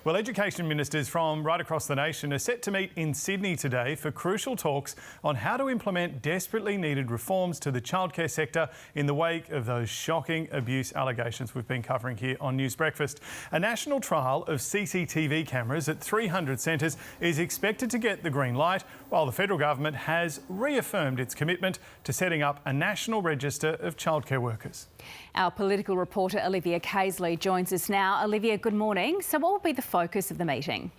Well, education ministers from right across the nation are set to meet in Sydney today for crucial talks on how to implement desperately needed reforms to the childcare sector in the wake of those shocking abuse allegations we've been covering here on News Breakfast. A national trial of CCTV cameras at 300 centres is expected to get the green light, while the federal government has reaffirmed its commitment to setting up a national register of childcare workers. Our political reporter Olivia Casely joins us now. Olivia, good morning. So what will be the focus of the meeting?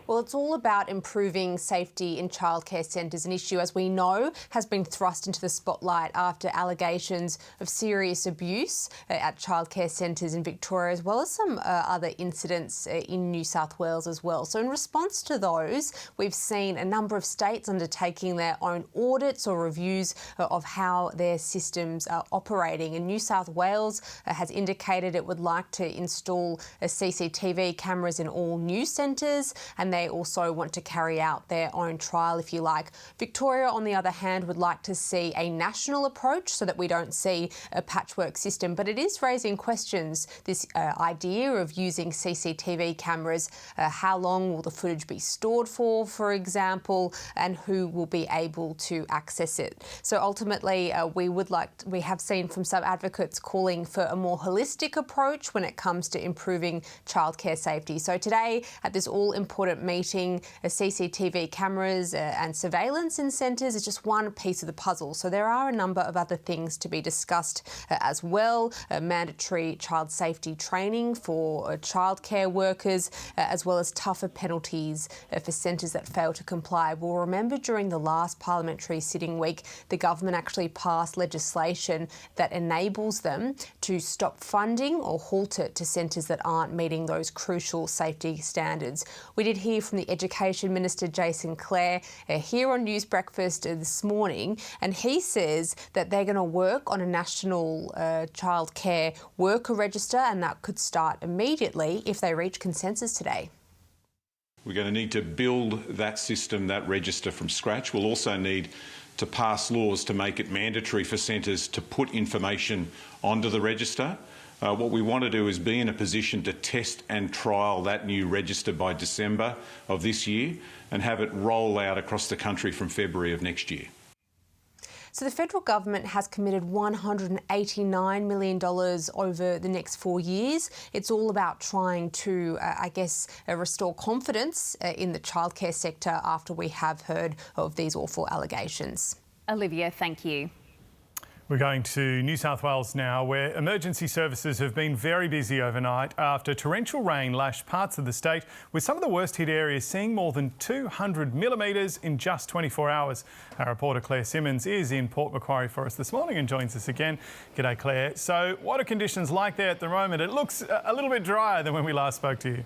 Well, it's all about improving safety in childcare centres, an issue, as we know, has been thrust into the spotlight after allegations of serious abuse at childcare centres in Victoria, as well as some other incidents in New South Wales as well. So in response to those, we've seen a number of states undertaking their own audits or reviews of how their systems are operating. And New South Wales has indicated it would like to install CCTV cameras in all new centres, and they also want to carry out their own trial, if you like. Victoria, on the other hand, would like to see a national approach so that we don't see a patchwork system. But it is raising questions, this idea of using CCTV cameras. How long will the footage be stored for example, and who will be able to access it? So ultimately, we have seen from some advocates calling for a more holistic approach when it comes to improving childcare safety. So today, at this all-important meeting, CCTV cameras and surveillance in centres is just one piece of the puzzle. So there are a number of other things to be discussed as well. Mandatory child safety training for childcare workers, as well as tougher penalties for centres that fail to comply. We'll remember during the last parliamentary sitting week, the government actually passed legislation that enables them to stop funding or halt it to centres that aren't meeting those crucial safety standards. We did hear from the Education Minister Jason Clare here on News Breakfast this morning, and he says that they're going to work on a national childcare worker register, and that could start immediately if they reach consensus today. We're going to need to build that system, that register, from scratch. We'll also need to pass laws to make it mandatory for centres to put information onto the register. What we want to do is be in a position to test and trial that new register by December of this year and have it roll out across the country from February of next year. So the federal government has committed $189 million over the next 4 years. It's all about trying to, restore confidence in the childcare sector after we have heard of these awful allegations. Olivia, thank you. We're going to New South Wales now, where emergency services have been very busy overnight after torrential rain lashed parts of the state, with some of the worst hit areas seeing more than 200 millimetres in just 24 hours. Our reporter Claire Simmons is in Port Macquarie for us this morning and joins us again. G'day, Claire. So what are conditions like there at the moment? It looks a little bit drier than when we last spoke to you.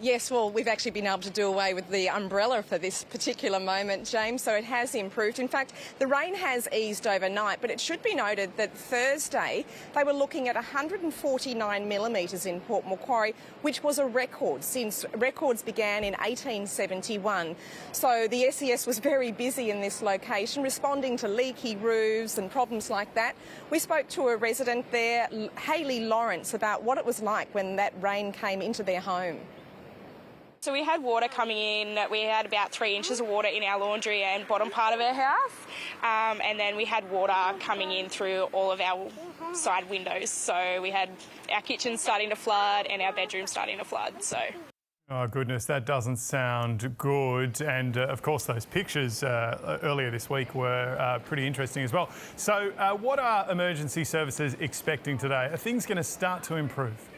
Yes, well, we've actually been able to do away with the umbrella for this particular moment, James, so it has improved. In fact, the rain has eased overnight, but it should be noted that Thursday they were looking at 149 millimetres in Port Macquarie, which was a record since records began in 1871. So the SES was very busy in this location, responding to leaky roofs and problems like that. We spoke to a resident there, Hayley Lawrence, about what it was like when that rain came into their home. So we had water coming in. We had about 3 inches of water in our laundry and bottom part of our house. And then we had water coming in through all of our side windows. So we had our kitchen starting to flood and our bedroom starting to flood. So. Oh goodness, that doesn't sound good. And of course those pictures earlier this week were pretty interesting as well. So what are emergency services expecting today? Are things going to start to improve?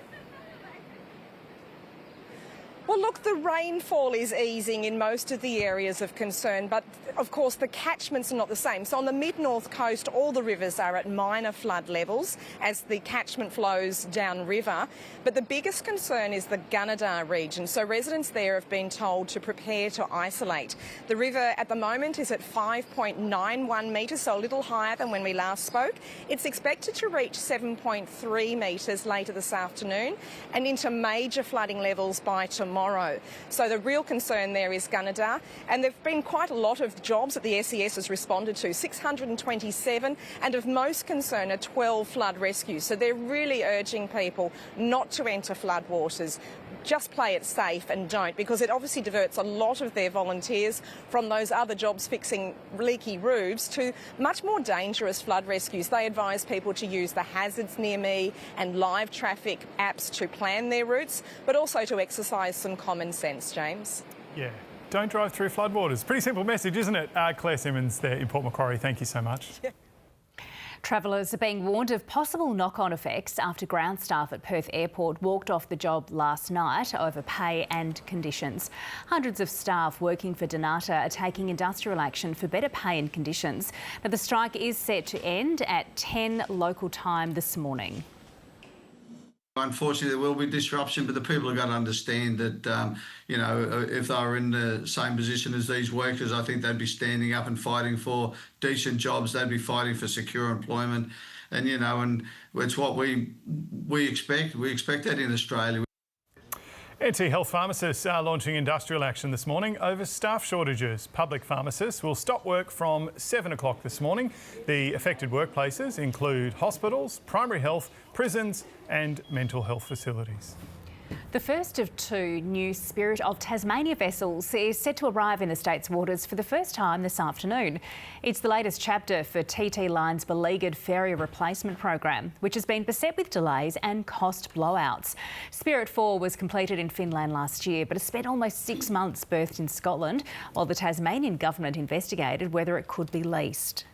Well, look, the rainfall is easing in most of the areas of concern, but of course the catchments are not the same. So on the mid-north coast, all the rivers are at minor flood levels as the catchment flows downriver. But the biggest concern is the Dnata region. So residents there have been told to prepare to isolate. The river at the moment is at 5.91 metres, so a little higher than when we last spoke. It's expected to reach 7.3 metres later this afternoon and into major flooding levels by tomorrow. tomorrow. So the real concern there is Dnata, and there have been quite a lot of jobs that the SES has responded to, 627, and of most concern are 12 flood rescues. So they're really urging people not to enter floodwaters. Just play it safe and don't, because it obviously diverts a lot of their volunteers from those other jobs fixing leaky roofs to much more dangerous flood rescues. They advise people to use the hazards near me and live traffic apps to plan their routes, but also to exercise some common sense, James. Yeah, don't drive through floodwaters. Pretty simple message, isn't it? Claire Simmons there in Port Macquarie, thank you so much. Yeah. Travellers are being warned of possible knock-on effects after ground staff at Perth Airport walked off the job last night over pay and conditions. Hundreds of staff working for Dnata are taking industrial action for better pay and conditions. Now, the strike is set to end at 10 local time this morning. Unfortunately, there will be disruption, but the people have got to understand that, you know, if they were in the same position as these workers, I think they'd be standing up and fighting for decent jobs. They'd be fighting for secure employment. And, you know, and it's what we expect. We expect that in Australia. NT Health pharmacists are launching industrial action this morning over staff shortages. Public pharmacists will stop work from 7 o'clock this morning. The affected workplaces include hospitals, primary health, prisons and mental health facilities. The first of two new Spirit of Tasmania vessels is set to arrive in the state's waters for the first time this afternoon. It's the latest chapter for TT Line's beleaguered ferry replacement program, which has been beset with delays and cost blowouts. Spirit 4 was completed in Finland last year, but has spent almost 6 months berthed in Scotland, while the Tasmanian government investigated whether it could be leased.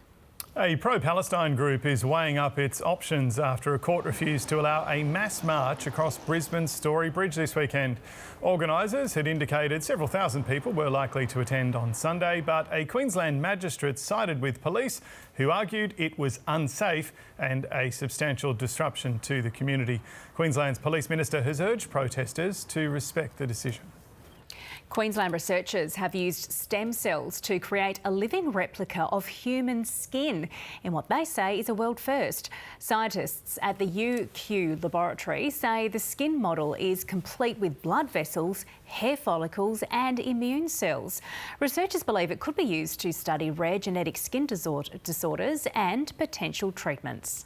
A pro-Palestine group is weighing up its options after a court refused to allow a mass march across Brisbane's Story Bridge this weekend. Organisers had indicated several thousand people were likely to attend on Sunday, but a Queensland magistrate sided with police who argued it was unsafe and a substantial disruption to the community. Queensland's Police Minister has urged protesters to respect the decision. Queensland researchers have used stem cells to create a living replica of human skin in what they say is a world first. Scientists at the UQ laboratory say the skin model is complete with blood vessels, hair follicles and immune cells. Researchers believe it could be used to study rare genetic skin disorders and potential treatments.